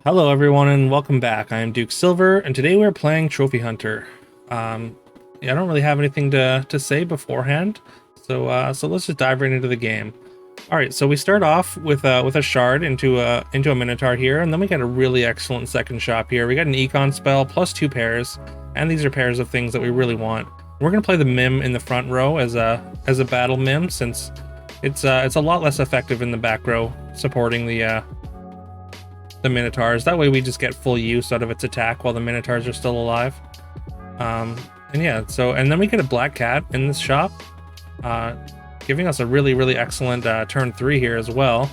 Hello everyone and welcome back. I am Duke Silver and today we're playing Trophy Hunter. Yeah, I don't really have anything to say beforehand, so let's just dive right into the game. All right, so we start off with a shard into a Minotaur here, and then we get a really excellent second shop here. We got an Econ spell plus 2 pairs, and these are pairs of things that we really want. We're gonna play the Mim in the front row as a battle Mim, since it's a lot less effective in the back row supporting the Minotaurs. That way we just get full use out of its attack while the Minotaurs are still alive. And yeah, and then we get a Black Cat in this shop, giving us a really excellent turn 3 here as well.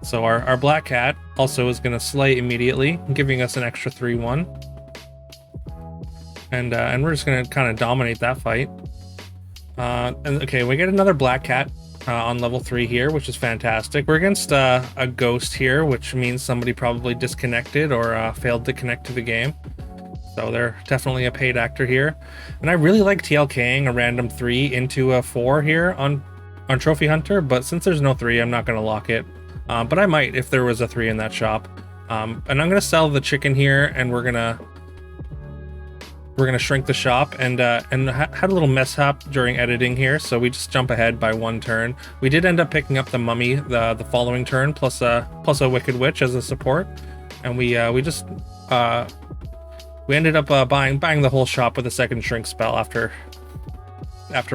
So our Black Cat also is going to slay immediately, giving us an extra 3-1. And we're just going to kind of dominate that fight. And okay, we get another Black Cat on level 3 here, which is fantastic. We're against a ghost here, which means somebody probably disconnected or failed to connect to the game. So they're definitely a paid actor here. And I really like TLKing a random 3 into a 4 here on Trophy Hunter, but since there's no 3, I'm not going to lock it. But I might if there was a 3 in that shop. And I'm going to sell the chicken here, and we're gonna shrink the shop, and had a little mishap during editing here, so we just jump ahead by 1 turn. We did end up picking up the mummy the following turn, plus a wicked witch as a support, and we ended up buying the whole shop with a second shrink spell after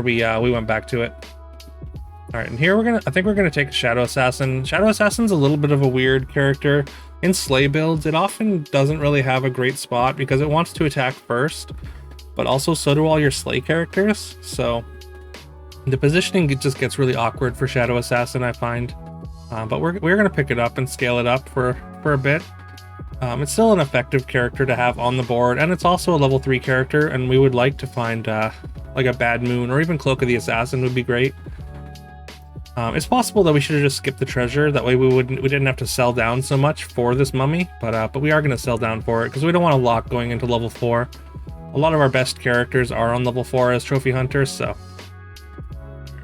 we went back to it. All right, and here I think we're gonna take Shadow Assassin. Shadow Assassin's a little bit of a weird character. In Slay builds, it often doesn't really have a great spot because it wants to attack first, but also so do all your Slay characters. So the positioning just gets really awkward for Shadow Assassin, I find. But we're gonna pick it up and scale it up for a bit. It's still an effective character to have on the board, and it's also a level 3 character, and we would like to find like a Bad Moon or even Cloak of the Assassin would be great. It's possible that we should have just skipped the treasure. That way we didn't have to sell down so much for this mummy, but we are going to sell down for it because we don't want to lock going into level 4. A lot of our best characters are on level 4 as Trophy Hunters, so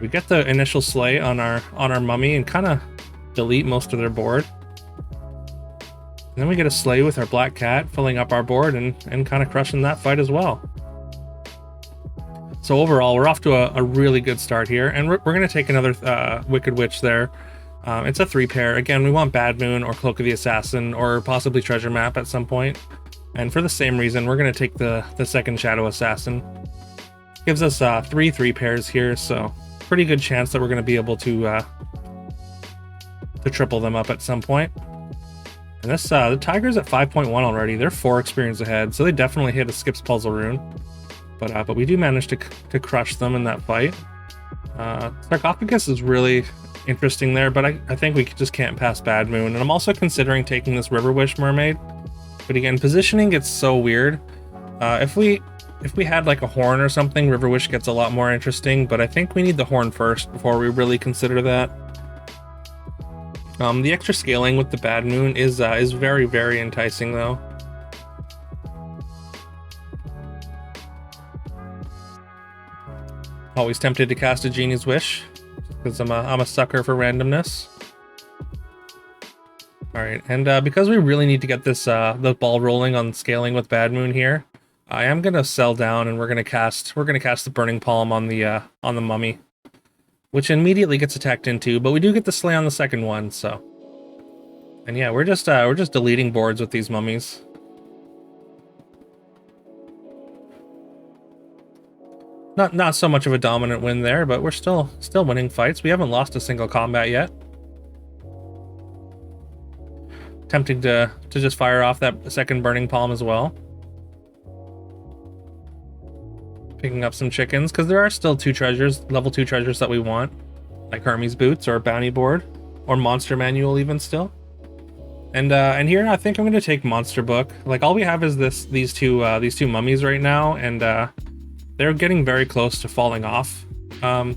we get the initial slay on our mummy and kind of delete most of their board. And then we get a slay with our Black Cat, filling up our board and kind of crushing that fight as well. So overall, we're off to a really good start here, and we're going to take another Wicked Witch there. It's a 3-pair. Again, we want Bad Moon or Cloak of the Assassin or possibly Treasure Map at some point. And for the same reason, we're going to take the second Shadow Assassin. Gives us 3 pairs here, so pretty good chance that we're going to be able to triple them up at some point. And this the Tiger's at 5.1 already. They're 4 experience ahead, so they definitely hit a Skips Puzzle rune. But we do manage to crush them in that fight. Sarcophagus is really interesting there, but I think we just can't pass Bad Moon. And I'm also considering taking this River Wish Mermaid. But again, positioning gets so weird. If we had like a horn or something, River Wish gets a lot more interesting. But I think we need the horn first before we really consider that. The extra scaling with the Bad Moon is very enticing though. Always tempted to cast a Genie's Wish because I'm a sucker for randomness. All right, and because we really need to get this the ball rolling on scaling with Bad Moon here, I am gonna sell down and we're gonna cast the Burning Palm on the mummy, which immediately gets attacked into, but we do get the slay on the second one. So, and yeah, we're just deleting boards with these mummies. Not so much of a dominant win there, but we're still winning fights. We haven't lost a single combat yet. Tempting to just fire off that second Burning Palm as well. Picking up some chickens, because there are still 2 treasures, level 2 treasures that we want. Like Hermes Boots or Bounty Board, or Monster Manual even still. And here I think I'm going to take Monster Book. Like all we have is these two mummies right now, and they're getting very close to falling off. So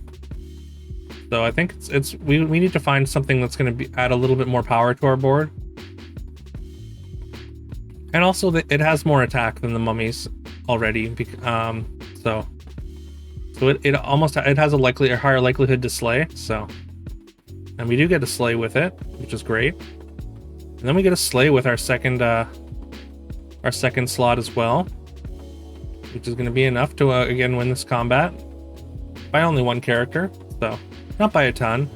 I think we need to find something that's going to add a little bit more power to our board. And also it has more attack than the mummies already. So it has a higher likelihood to slay. So, and we do get a slay with it, which is great. And then we get a slay with our second slot as well, which is going to be enough to again win this combat by only one character, so not by a ton.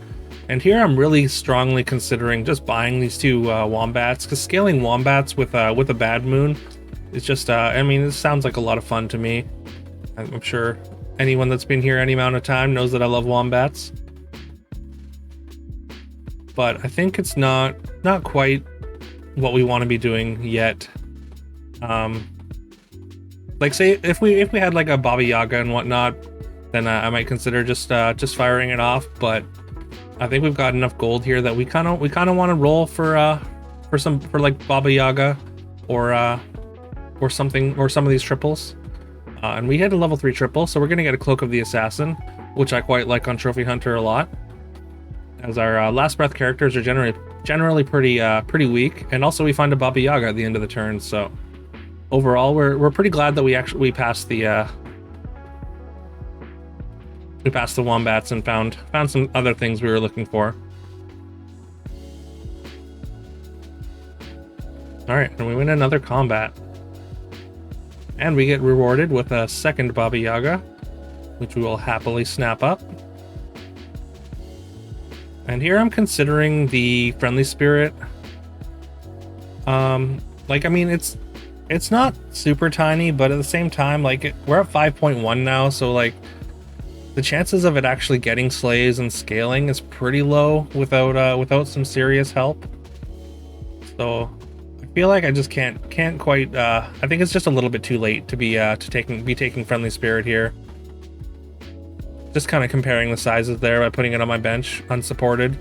And here I'm really strongly considering just buying these two wombats, because scaling wombats with a bad moon is just I mean, it sounds like a lot of fun to me. I'm sure anyone that's been here any amount of time knows that I love wombats, but I think it's not quite what we want to be doing yet. Like, say if we had like a Baba Yaga and whatnot, then I might consider just firing it off. But I think we've got enough gold here that we kind of want to roll for like Baba Yaga or some of these triples. And we hit a level 3 triple, so we're gonna get a Cloak of the Assassin, which I quite like on Trophy Hunter a lot, as our last breath characters are generally pretty weak, and also we find a Baba Yaga at the end of the turn. So overall, we're pretty glad that we passed the wombats and found some other things we were looking for. All right, and we win another combat. And we get rewarded with a second Baba Yaga, which we will happily snap up. And here I'm considering the Friendly Spirit. Like, I mean, it's not super tiny, but at the same time, like, we're at 5.1 now, so like the chances of it actually getting slays and scaling is pretty low without some serious help. So I feel like I just can't quite. I think it's just a little bit too late to be taking Friendly Spirit here. Just kind of comparing the sizes there by putting it on my bench unsupported.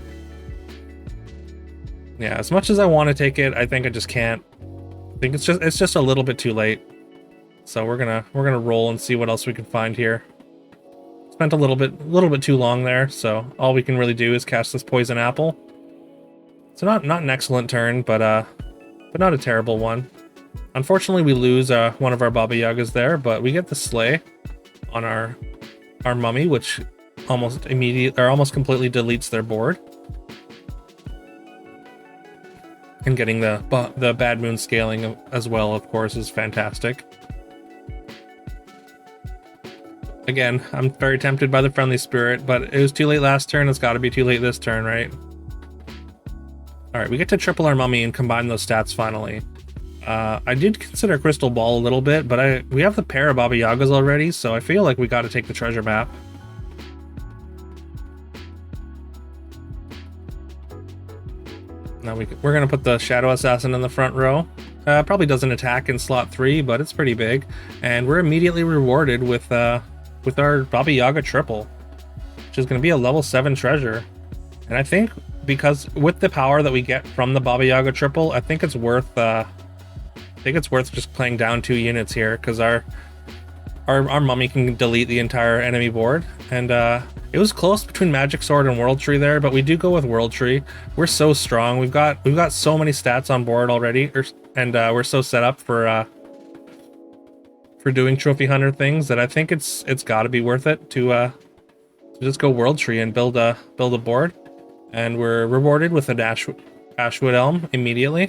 Yeah, as much as I want to take it, I think I just can't. I think it's just a little bit too late. So we're gonna roll and see what else we can find here. Spent a little bit too long there, so all we can really do is cast this Poison Apple. So not an excellent turn, but not a terrible one. Unfortunately, we lose one of our Baba Yagas there, but we get the slay on our mummy, which almost completely deletes their board. And getting the Bad Moon scaling as well, of course, is fantastic. Again, I'm very tempted by the Friendly Spirit, but it was too late last turn. It's got to be too late this turn, right? All right, we get to triple our mummy and combine those stats finally. I did consider Crystal Ball a little bit, but we have the pair of Baba Yagas already, so I feel like we got to take the treasure map. Now we're gonna put the Shadow Assassin in the front row. Probably doesn't attack in slot 3, but it's pretty big, and we're immediately rewarded with our Baba Yaga triple, which is gonna be a level 7 treasure. And I think because with the power that we get from the Baba Yaga triple, I think it's worth just playing down 2 units here, because our mummy can delete the entire enemy board. And it was close between Magic Sword and World Tree there, but we do go with World Tree. We're so strong. We've got so many stats on board already, and we're so set up for doing Trophy Hunter things that I think it's got to be worth it to just go World Tree and build a board. And we're rewarded with an Ashwood Elm immediately,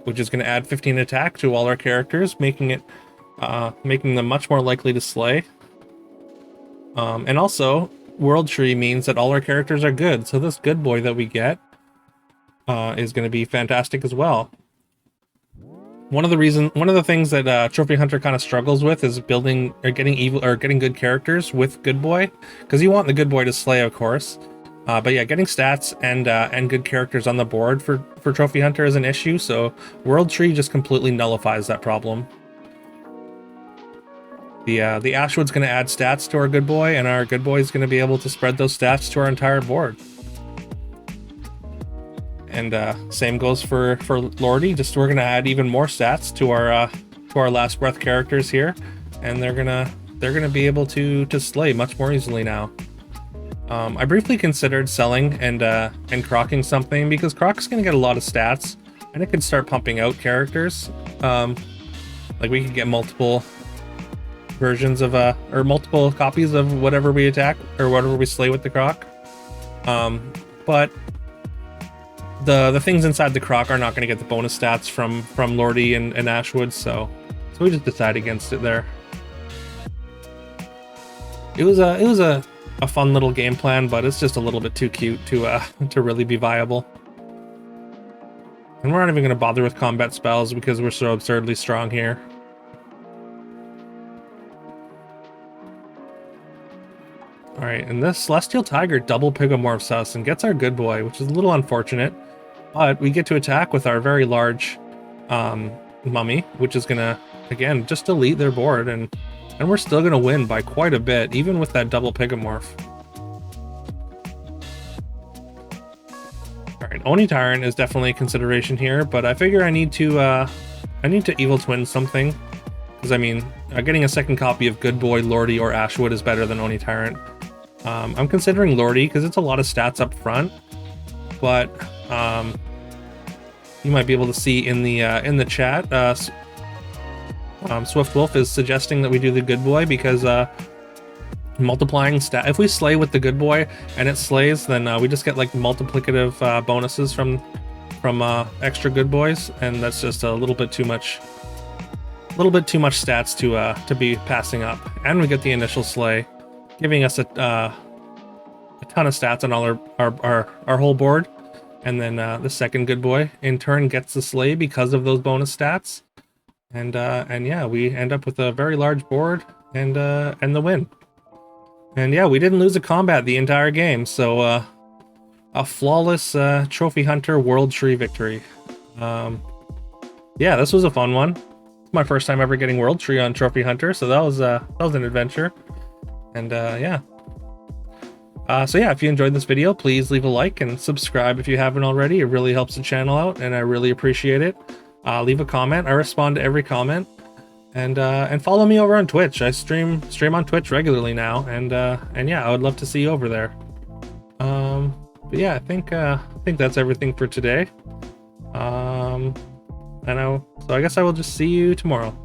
which is going to add 15 attack to all our characters, making them much more likely to slay. And also, World Tree means that all our characters are good, so this good boy that we get is going to be fantastic as well. One of the things that Trophy Hunter kind of struggles with is getting good characters with good boy, because you want the good boy to slay, of course. But yeah, getting stats and good characters on the board for Trophy Hunter is an issue, so World Tree just completely nullifies that problem. The Ashwood's going to add stats to our good boy, and our good boy is going to be able to spread those stats to our entire board. And same goes for Lordy. Just we're going to add even more stats to our last breath characters here, and they're gonna be able to slay much more easily now. I briefly considered selling and crocking something, because Croc's going to get a lot of stats, and it could start pumping out characters. Like we could get multiple versions of or multiple copies of whatever we attack or whatever we slay with the Croc. But the things inside the croc are not going to get the bonus stats from Lordy and Ashwood, so we just decided against it there. It was a fun little game plan, but it's just a little bit too cute to really be viable. And we're not even going to bother with combat spells because we're so absurdly strong here. Alright, and this Celestial Tiger double Pigomorphs us and gets our good boy, which is a little unfortunate. But we get to attack with our very large mummy, which is going to, again, just delete their board. And we're still going to win by quite a bit, even with that double Pigomorph. Alright, Oni Tyrant is definitely a consideration here, but I figure I need to Evil Twin something. Because, I mean, getting a second copy of Good Boy, Lordy, or Ashwood is better than Oni Tyrant. I'm considering Lordy because it's a lot of stats up front, but you might be able to see in the chat, Swift Wolf is suggesting that we do the Good Boy because multiplying stat. If we slay with the Good Boy and it slays, then we just get like multiplicative bonuses from extra Good Boys, and that's just a little bit too much. A little bit too much stats to be passing up, and we get the initial slay, giving us a ton of stats on all our whole board, and then the second Good Boy in turn gets the slay because of those bonus stats, and yeah, we end up with a very large board and the win. And yeah, we didn't lose a combat the entire game, so a flawless Trophy Hunter World Tree victory. Yeah, this was a fun one. My first time ever getting World Tree on Trophy Hunter, so that was an adventure. And yeah. So yeah, if you enjoyed this video, please leave a like and subscribe if you haven't already. It really helps the channel out, and I really appreciate it. Leave a comment. I respond to every comment. And follow me over on Twitch. I stream on Twitch regularly now, and yeah, I would love to see you over there. But yeah, I think that's everything for today. So I guess I will just see you tomorrow.